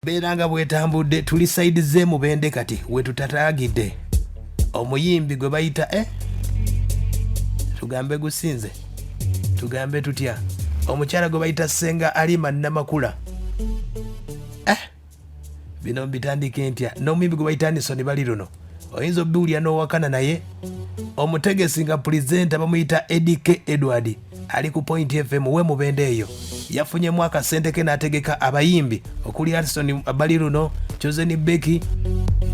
Beranga bwetambudde tuli side ze Mubende kati wetutatagidde omuyimbi gwe bayita tugambe gusinze tugambe tutya omukyala gwe bayita Senga Halima Namakula bino mbitandike ntya n'omuyimbi gwe bayita Hanson Baliruno oyinza obbiwulya n'owakana naye omutegesi nga pulezidenti bamuyita Edike Edward ali ku Point FM we Mubende eyo yafunyemu akasente ke n'ategeka abayimbi okuli Hanson Baliruno, Chosen Becky,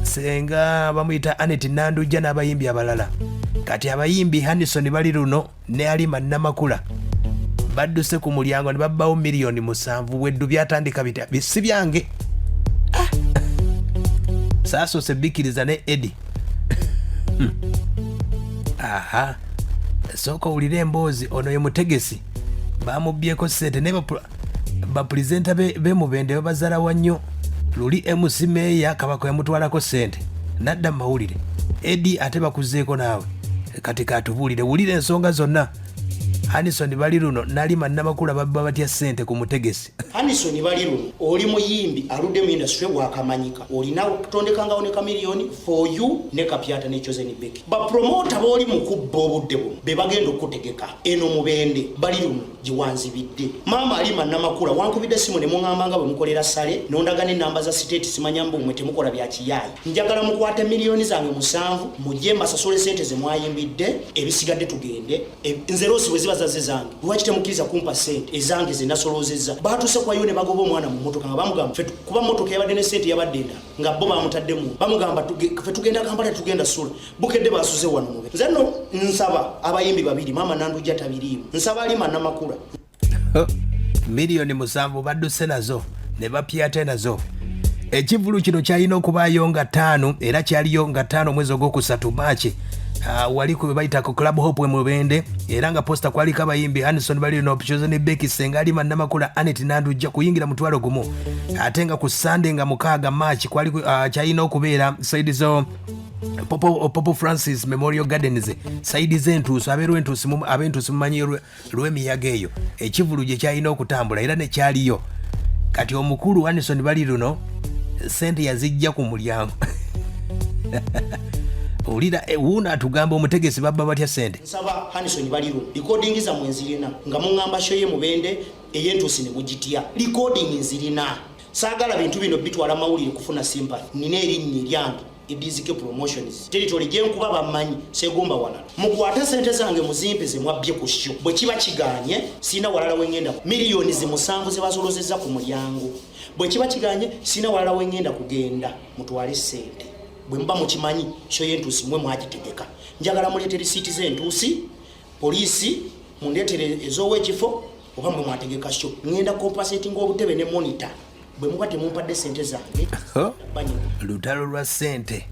Senga bamuyita Anet Nandujja n'abayimbi abalala. Kati abayimbi Hanson Baliruno ne Halima Namakula badduse ku mulyango ne babbawo miliyoni 7 weddu byatandika bisi byange saaso se bikiriza ne Eddie soko ulire emboozi ono ye mutegesi bamubyeko sente ne bapresenta be Mubende babazala wannyo luli MC Meya kabako yamutwalako sente nadda mawulire Eddie ate bakuzeeko naawe kati katubulire wulire ensonga zonna. Hanson Baliruno Halima Namakula babba batya sente ku mutegesi. Hanson Baliruno oli muyimbi aludde mu industry wakamanyika olina okutondekanga oneka miliyoni for you ne kapyata ne Chosen Becky ba promoter boli mu kubbo obudde bu be bagenda okutegeka eno Mubende Baliruno giwanzibidde mama Halima Namakula wankubidde simu ne mungambanga bwe mukolera sale nondagane namba za state simanyambo mwe temukola bya kiyayi njagala mukwate miliyoni zange 7 mujemba sasole sente ze mwayimbidde ebisigadde tugende nzerosi weziba zange lwaki temukiriza kumpa sente ezange zinasolozeza batuse kwa yone bagobo mwana mu motoka nga bamugamba fetu kuba motoka yabadde ne sente yabaddenda nga bo bamutaddemu bamugamba fe tugenda kampala tugenda sula bukedde basuze wano mube nzanno nsaba abayimbi babiri mama Nandujja tabirimu nsaba Halima Namakula miliyoni 7 badduse nazo ne bapyate nazo. Ekivulu kino kyalina okubaayo nga 5 era kyaliyo nga 5 mwezi ogwokusatu Maachi. Wali ku bayita ku Club Hope Mubende era nga posta kwali kabayimbi Hanson Baliruno, Chosen Becky, Senga Halima Namakula, Anet Nandujja kuyingira mutwalo gumu atenga ku Sunday nga 6 Maachi kwali kyalina okubeera side zo Popo Francis Memorial Gardens side zentuuso abentuusi mumanyi lw'emiyaga eyo ekivulu gye kyalina okutambula era ne kyaliyo kati omukulu Hanson Baliruno sente yazijja ku mulyango ulira una tugamba omutegesi babba batya sente nsaba Hanson Baliruno recording za mwenzirina nga mungamba shoye Mubende eyentuusi ne bugitiya recording nzirina saagala bintu bino bitwala mawulire kufuna sympathy nina erinnya lyange Edizike Promotions territory gyenkuba bamanyi segomba walala mukwate sente zange muzimpe ze mwabbye ku sho bwe kiba kiganye sina walala wengenda miliyoni 7 ze basolozeza ku mulyango bwe kiba kiganye sina walala wengenda kugenda mutwale sente bwe mba mukimanyi sho yentuusi mwe mwagitegeka njagala muleetere siti zentuusi poliisi mundeetere ez'owekifo oba mwe mwategeka sho ngenda compensating obutebe ne monitor bwe muba temumpadde sente zange lutalo lwa sente.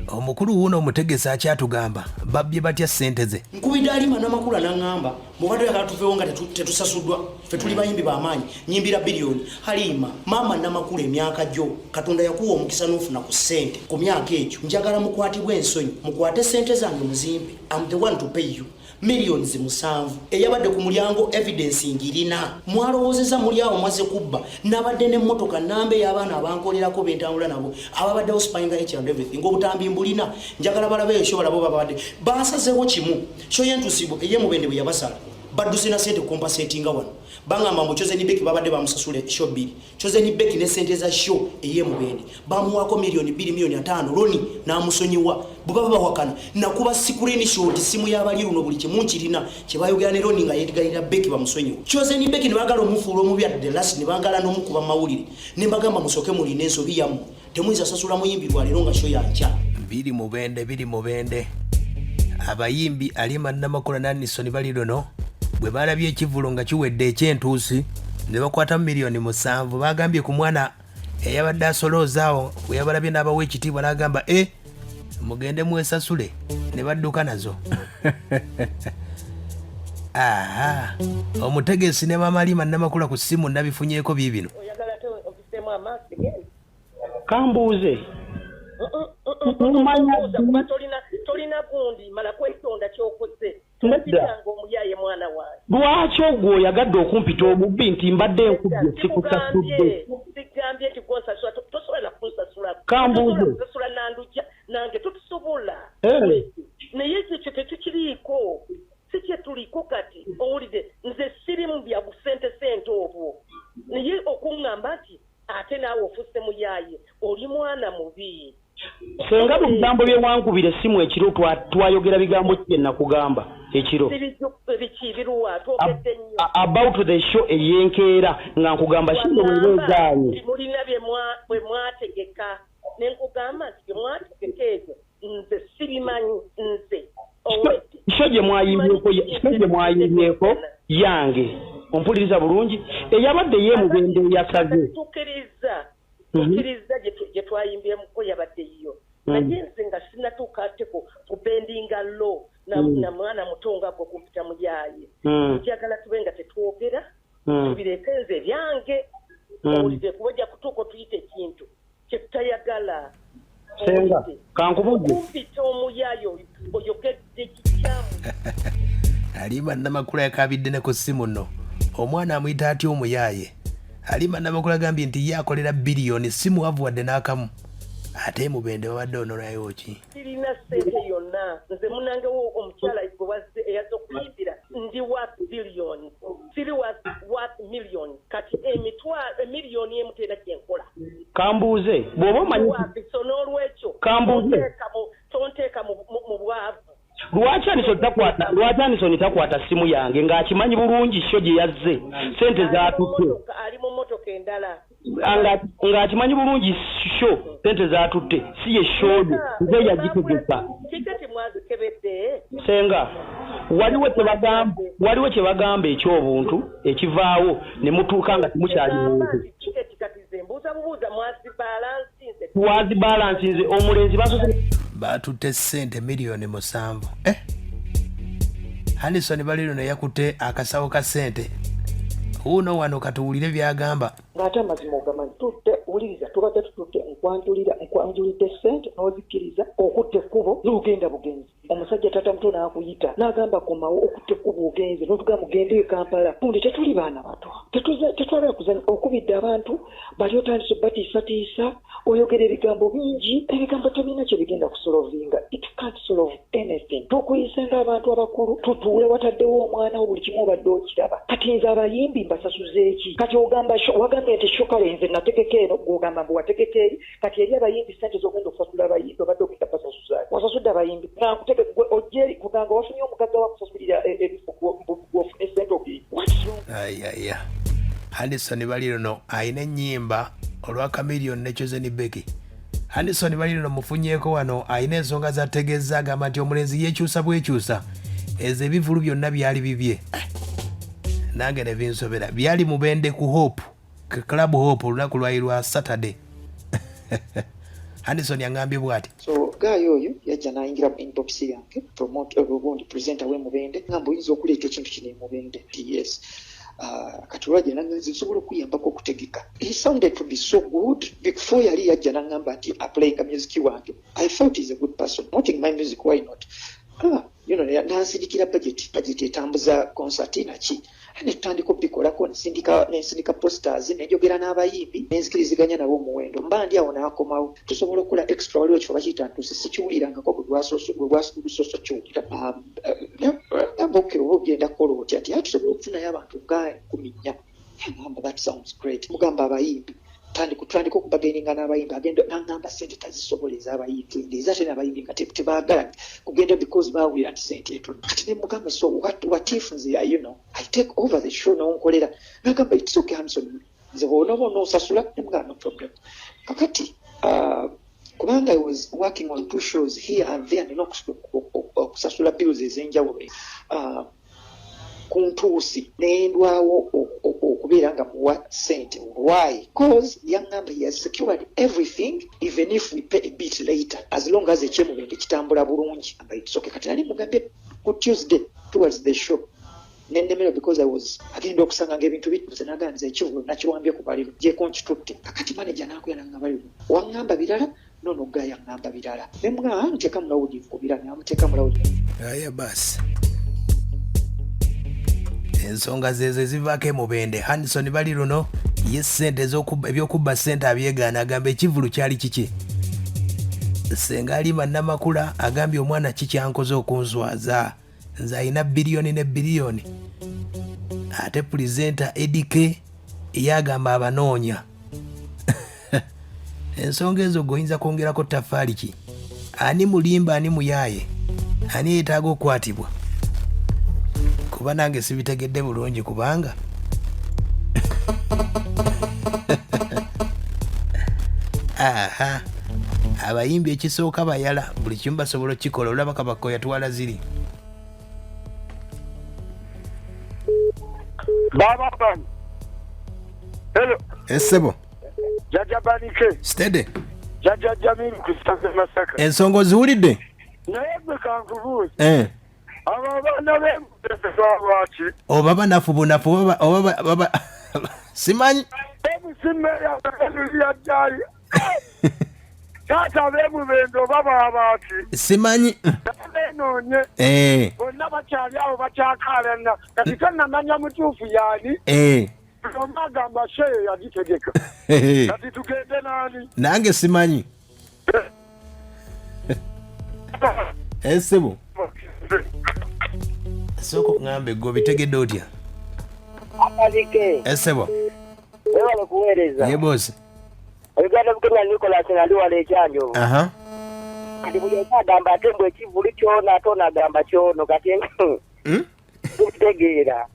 Omukulu wuno omutegesi akyatugamba babbye batya sente ze nkubidde Halima Namakula n'angamba mubadde yakala tuveewo nga tetusasuddwa fe tuli bayimbi b'amaanyi nyimbira biliyoni Halima mama Namakula emyaka gyo Katonda yakuwa omukisa n'ofuna ku sente ku myaka egyo njagala mukwatibwe ensonyi mukwate sente zange muzimbe I'm the one to pay you miliyoni 7 eyabadde ku mulyango evidence ngirina mwalowoozeza muli awo mwaze kubba nabadde ne mmotoka nambe y'abaana abankolerako bentambula nabo ababadde ospinga each and everything obutambi mbulina njagala balabe esho balabo babadde basazewo kimu sho yentusibo eye Mubende bwe yabasala badduse na sente compensating wano bangamba mbo Chosen Becky babadde bamusasule show bili Chosen Becky ne sente za show eye Mubende bamuwako miliyoni 2 miliyoni 5 loni namusonyiwa bubaba bawakana nakuba screen shot simu ya Baliruno buli kimunkirina kibayogera ne loni nga yedigalira Becky bamusonyiwa Chosen Becky ne bagala omufuulo omubi at the last ne bagala n'omukuba mawulire ne bagamba musoke muli nenso biyamu temuyinza sasula muyimbi lwa lero nga show yancha bili Mubende abayimbi Halima Namakula na Hanson Baliruno bwe balabye ekivulu nga kiwedde ekyentuusi ne bakwata miliyoni 7 bagambye ku mwana eyabadde asolozaawo we yabalabye n'abawa ekitiibwa n'agamba mugende mwesasule ne badduka nazo omutegesi ne mama Halima Namakula ku ssimu nabifunyeeko biibino kambuuze kuba tolina gundi mala kwetonda kyokoze omuyaye mwana wange. Lwaki ogwo oyagadde okumpita obubbi nti mbadde enkubye sikusasudde? Sigambye nti gwonsasula tosobola kunsasula. Kambuuze. Kusasula nanduja nange tutusobola. Naye ekyo tetukiriiko. Si kye tuliko kati owulidde nze sirimu bya busente obwo. Naye okuŋŋamba nti ate naawe ofusse muyaye oli mwana mubi. Senga bigambo bye wankubira essimu ekiro twayogera bigambo ki nakugamba ekiro. About the show eyenkeera nga nkugamba shino wewezaanyi. Mulina bwe mwategeka ne nkugamba nti bye mwategeka ebyo nze sibimanyi nze. Isho gye mwayimbyeko yange ompuliriza bulungi eyabadde ye mugende yasaze. Tukiriza gye twayimbyemukko yabadde yo. Naye nze nga sinatuuka ate ku bendinga lo na mwana mutonga gwe kumpita muyaye. Njagala tube nga tetwogera tubireke nze ebyange owulidde kubajja kutuuka tuyita ekintu kye tutayagala. Senga kankubuze kumpita omuyaye oyogedde kikyamu. Halima Namakula yakabidde ne ku ssimu nno omwana amuyita atya omuyaye. Halima Namakula agambye nti yakolera biliyoni simu wavuwadde n'akamu ate mubende babadde onolayo ki. Sirina sente yonna nze munange omukyala gwewazze eyazze okuyimbira ndi worth billion siri worth million kati miliyoni emu tera gyenkola. Kambuuze bw'oba omanyi so n'olwekyo kambuuze tonteeka mu bwavu. Lwaki Anisoni takwata simu yange ng'akimanyi bulungi sho gye yazze sente zaatutte ali mu motoka endala ng'akimanyi bulungi sho sente zaatutte si ye shoyo nze yagitegeka. Kikati mwazikebedde Senga waliwo kye bagamba eky'obuntu ekivaawo ne mutuuka nga temukyali muntu. Mwazi balansinze omulenzi batutte sente miliyoni 7. Hanson Baliruno yakutte akasawo ka sente. Uno wano katuwulire byagamba. Ng'ate amazima ogamanyi tutte wuliriza tubadde tututte nkwanjulidde sente n'ozikiriza okutte ekkubo n'ogenda bugenzi. Omusajja tata muto n'akuyita n'agamba komawo okutte ekkubo ogenze n'otugamba mugende e Kampala. Tundi tetuli baana bato tetwagala kuzanya okubidde abantu bali otandise batiisatiisa oyogera ebigambo bingi ebigambo tebirina kye bigenda kusolovinga. It can't solve anything. Tukuyisenga abantu abakulu tutuule wataddewo omwana wo buli kimu obadde okiraba. Kati nze abayimbi mbasasuze eki kati wagambye nti shokale nze nategeka eno gwogamba mbu wategeka eri kati eri abayimbi sente z'ogenda okusasula abayimbi obadde ogenda basasuza wasasudde abayimbi nankutege gwe ojjeri kuganga wafunye omugagga wakusasulira ebifo gwofune sente ogiri. Hanson Baliruno ayina ennyimba olw'akamiliyoni ne Chosen Becky. Hanson Baliruno mufunyeeko wano ayina ensonga zategeeza agamba nti omulenzi yeekyusa bwekyusa ezo ebivulu byonna byali bibye. Nange ne binsobera byali mubende ku Hope Club Hope olunaku lwali lwa Saturday. Hanson yangambye bw'ati. So gayo oyo yajja n'ayingira mu inbox yange promote obugundi presenter w'emubende ngamba oyinza okuleeta ekintu kino emubende. Yes. Kati lwajja nange nsobola okuyambako okutegeka. He sounded to be so good before yali yajja n'angamba nti aplaying music wange. I felt he's a good person. Wanting my music, why not? Nansindikira budget etambuza concert naki. Ne tutandika okubikolako nsindika posters nenjogera n'abayimbi nenzikiriziganya nabo omuwendo mba ndi awo n'akomawo tusobola okukola extra waliwo kifo bakiyita ntuusi sikiwulirangako bwe lwasoso kiwulira nabokero oba ogenda kukola otya nti ate tusobola okufunayo abantu nga 14. Ngamba that sounds great. Mugamba abayimbi tutandika okubagaininga n'abayimbi agenda n'angamba sente tazisobola ez'abayimbi eza ate n'abayimbi nga tebaagala kugenda because baawulira nti sente etono. Kati ne mugamba so what if nze I take over the show n'onkolera n'agamba it's okay Hanson nze bw'onooba onoosasula ne mugamba no problem. Kakati kubanga I was working on 2 shows here and there nina okusasula bills ez'enjawulo ku ntuusi nendwawo okubeera nga muwa sente. Why? Because yangamba he has secured everything even if we pay a bit later as long as ekyemubende kitambula bulungi. It's okay. Kati nali mugambye ku Tuesday towards the show nennemera because I was agenda okusanga ng'ebintu bituze naganza ekivulu nakiwambye ku Baliruno gyeko nkitutte. Kakati manager n'akuyana nga Baliruno wangamba birala nono gaya ngamba birala nemwa nteka mulawudi kubira namuteeka mulawudi. Basi ensonga zezo zivaako emubende. Hanson Baliruno ye sente ebyokubba sente abyegaana agamba ekivulu kyali kiki. Senga Halima Namakula agambye omwana kikyankoze okunswaza nze alina biliyoni ne biliyoni. Ate pulezenta Edike yagamba abanoonya. Ensonga ezo goyinza kwongerako tafaali ki? Ani mulimba ani muyaaye? Ani yeetaaga okukwatibwa? Kuba nange sibitegedde bulungi kubanga aha abayimbi ekisooka bayala buli kimu basobola okikola. Olaba Kabaka yatwala ziri. Baba bani. Hello. Esebo. Jaja banike. Steady. Jaja Jamil kustanze masaka. Ensongo ziwulidde? Naye kankubuuza. Abana b'emutesa wachi. Oba banafu bunafu oba simanyi. Emusimme ya jali. Tata b'emubendo baba abachi. Simanyi. Nonye. Bonna bakyali awo bakyakalana. Kati tannamanya mutuufu yani. Omagamba sheye yagitegeka. Kati tugende nani? Nange simanyi. Esebo. Soko ngambe go bitegedde otya? Amalike. Esebo. Wewe kueleza. Ye boss. Oganda bukenya Nicholas nali wale chanjo. Aha. Kati buli agamba atembo ekivulu kyona atona agamba kyono kati kutegeera.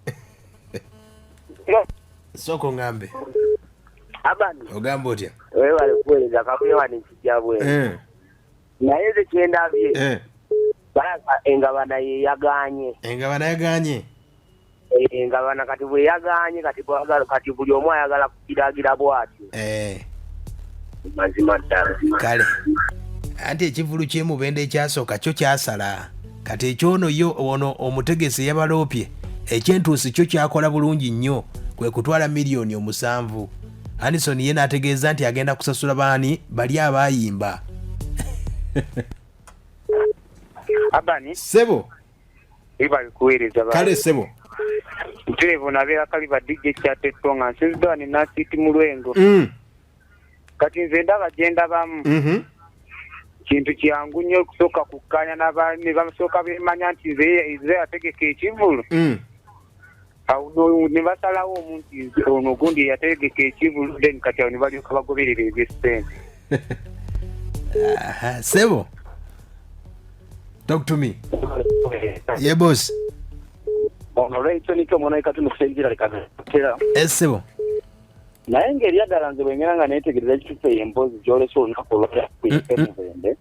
Soko ngambe. Abani. Ogamba otya? Wewe wale kueleza kabuye wani kijabwe. Naye ze kyenda bye. Baraka engabana yaganye. Engabana yaganye. Engabana kati bwe yaganye kati buli omu ayagala kukiragira bwatyo. Mazima ddala. Kale. Anti ekivulu ky'emubende ekyasooka kyo kyasala. Kati ekyono yo ono omutegesi yabaloopye. Ekyentuusi kyo kyakola bulungi nnyo kwe kutwala miliyoni 7. Hanson ye n'ategeeza nti agenda kusasula baani bali abayimba. Abani. Sebo. Ibali kueleza ba. Kale sebo. Nterevo nabera kali ba DJ chat tonga nsinzidwa ni nasiti mu lwengo. Kati nze ndaba genda bamu. Kintu kyangu nnyo okusoka kukkanya n'abaami bamusooka bemanya nti nze ategeka ekivulu. Awo ne basalawo omuntu ono gundi yategeka ekivulu then kati awo ne balyoka bagoberera ebyesente. Aha, sebo. Talk to me. Yeah, boss. Ono leito niko mwana ikatu kusenjira likana. Sebo. Na engeri yadala nze bwengera nga netegereza ekitufe embozi gy'olese olunaku olwala kuyita mubende.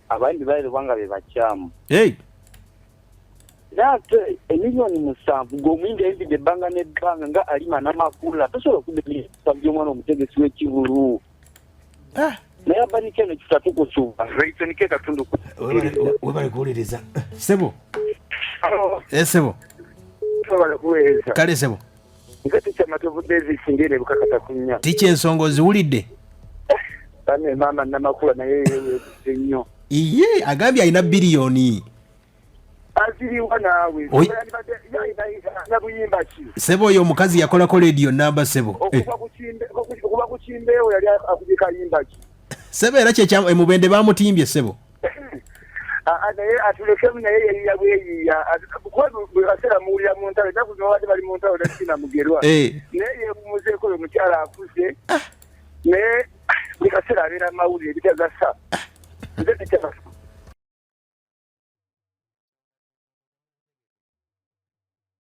Abandi baire bwanga be bakyamu. Nate emiliyoni 7 g'omwindi eyizidde ebbanga n'ebbanga nga Halima Namakula tosobola okuddeesa by'omwana omutegesi w'ekivulu. Naye abanike eno kitatu kusuuba leito nike katundu webale kuwuliriza. Sebo. Sebo. Webale kuwuliriza. Kale sebo. Nkati kyamatovu ezisingire bukakata kunya. Tiki ensongo ziwulidde? Bane mama Namakula naye nnyo. Iye agambye alina biliyoni. Aziriwa naawe. Nabuyimba ki? Sebo oyo omukazi yakolako radio namba sebo. Okuba kuchimbeewo yali akubika yimba ki? Sebo era kye emubende bamutimbye sebo. Naye atulekemu naye yeyiya bweyiya. Bwebasera muwulira mu ntalo ennaku zino babadde bali mu ntalo tasina mugerwa. Naye yeewummuzeeko oyo mukyala akuse. Naye buli kaseera abeera mawulire bitagasa. Nze tekyasa.